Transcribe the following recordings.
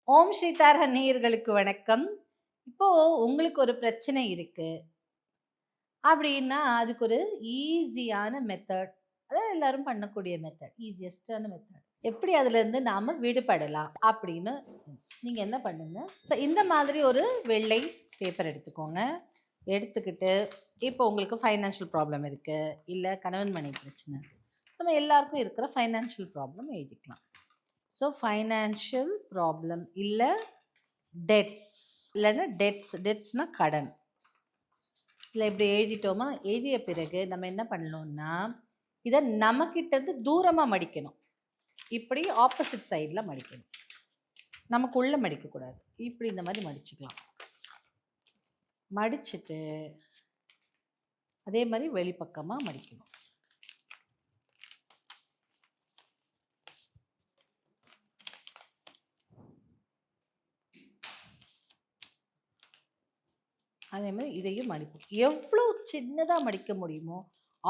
ஓம் ஸ்ரீ தாரக நேயர்களுக்கு வணக்கம். இப்போ உங்களுக்கு ஒரு பிரச்சனை இருக்கு அப்படின்னா, அதுக்கு ஒரு ஈஸியான மெத்தட், அதாவது எல்லாரும் பண்ணக்கூடிய மெத்தட், ஈஸியஸ்ட்டான மெத்தட். எப்படி அதுலேருந்து நாம விடுபடலாம் அப்படின்னு நீங்க என்ன பண்ணுங்க, இந்த மாதிரி ஒரு வெள்ளை பேப்பர் எடுத்துக்கோங்க. எடுத்துக்கிட்டு, இப்போ உங்களுக்கு ஃபைனான்ஷியல் ப்ராப்ளம் இருக்கு, இல்ல கணவன் மனைவி பிரச்சனை இருக்கு. நம்ம எல்லாருக்கும் இருக்கிற ஃபைனான்ஷியல் ப்ராப்ளம் எழுதிக்கலாம். ஸோ ஃபைனான்ஷியல் ப்ராப்ளம் இல்ல டெட்ஸ், இல்லைன்னா டெட்ஸ்னா கடன். இல்லை இப்படி எழுதிட்டோமா, எழுதிய பிறகு நம்ம என்ன பண்ணணும்னா, இதை நமக்கிட்டேருந்து தூரமாக மடிக்கணும். இப்படி ஆப்போசிட் சைடில் மடிக்கணும், நமக்குள்ளே மடிக்கக்கூடாது. இப்படி இந்த மாதிரி மடிச்சுக்கலாம். மடிச்சுட்டு அதே மாதிரி வெளிப்பக்கமாக மடிக்கணும். அதே மாதிரி இதையும் மடிப்போம். எவ்வளோ சின்னதாக மடிக்க முடியுமோ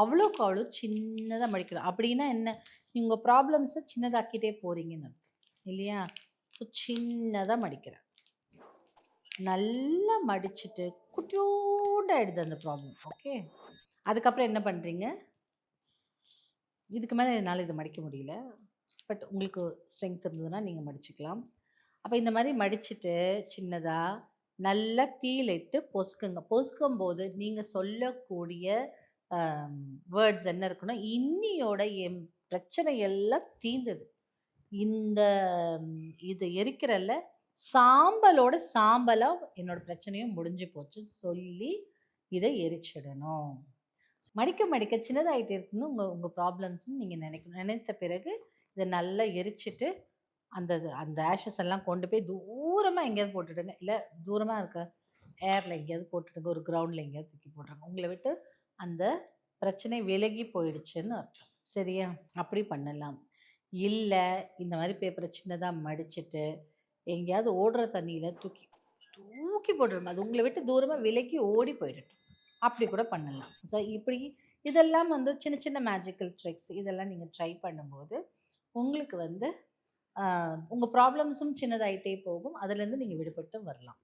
அவ்வளோக்கு அவ்வளோ சின்னதாக மடிக்கணும். அப்படின்னா என்ன, உங்கள் ப்ராப்ளம்ஸை சின்னதாக்கிட்டே போகிறீங்கன்னு அர்த்தம் இல்லையா? ஸோ சின்னதாக மடிக்கிறேன். நல்லா மடிச்சுட்டு குட்டியோண்டாயிடுது அந்த ப்ராப்ளம். ஓகே, அதுக்கப்புறம் என்ன பண்ணுறீங்க, இதுக்கு மேலே என்னால் இதை மடிக்க முடியல, பட் உங்களுக்கு ஸ்ட்ரென்த் இருந்ததுன்னா நீங்கள் மடிச்சுக்கலாம். அப்போ இந்த மாதிரி மடிச்சுட்டு சின்னதாக நல்லா தீயிலிட்டு பொசுக்குங்க. பொசுக்கும் போது நீங்கள் சொல்லக்கூடிய வேர்ட்ஸ் என்ன இருக்குன்னா, இன்னியோட என் பிரச்சனை எல்லாம் தீர்ந்தது, இந்த இது எரிக்கிறல்ல சாம்பலோட சாம்பலாக என்னோட பிரச்சனையும் முடிஞ்சு போச்சு சொல்லி இதை எரிச்சிடணும். மடிக்க மடிக்க சின்னதாகிட்டே இருக்குன்னு உங்கள் ப்ராப்ளம்ஸ்ன்னு நீங்கள் நினைத்த பிறகு இதை நல்லா எரிச்சிட்டு அந்த அந்த ஆஷஸ் எல்லாம் கொண்டு போய் தூரமாக எங்கேயாவது போட்டுடுங்க. இல்லை தூரமாக இருக்க ஏரில் எங்கேயாவது போட்டுடுங்க, ஒரு கிரவுண்டில் எங்கேயாவது தூக்கி போட்டுருங்க. உங்களை விட்டு அந்த பிரச்சனை விலகி போயிடுச்சுன்னு அர்த்தம். சரியா? அப்படி பண்ணலாம். இல்லை இந்த மாதிரி பேப்பரை சின்னதாக மடிச்சுட்டு எங்கேயாவது ஓடுற தண்ணியில் தூக்கி தூக்கி போட்டுருங்க. அது உங்களை விட்டு தூரமாக விலகி ஓடி போயிடட்டும். அப்படி கூட பண்ணலாம். ஸோ இப்படி இதெல்லாம் சின்ன சின்ன மேஜிக்கல் ட்ரிக்ஸ், இதெல்லாம் நீங்கள் ட்ரை பண்ணும்போது உங்களுக்கு உங்கள் ப்ராப்ளம்ஸும் சின்னதாயிட்டே போகும். அதுலேருந்து நீங்கள் விடுபட்டு வரலாம்.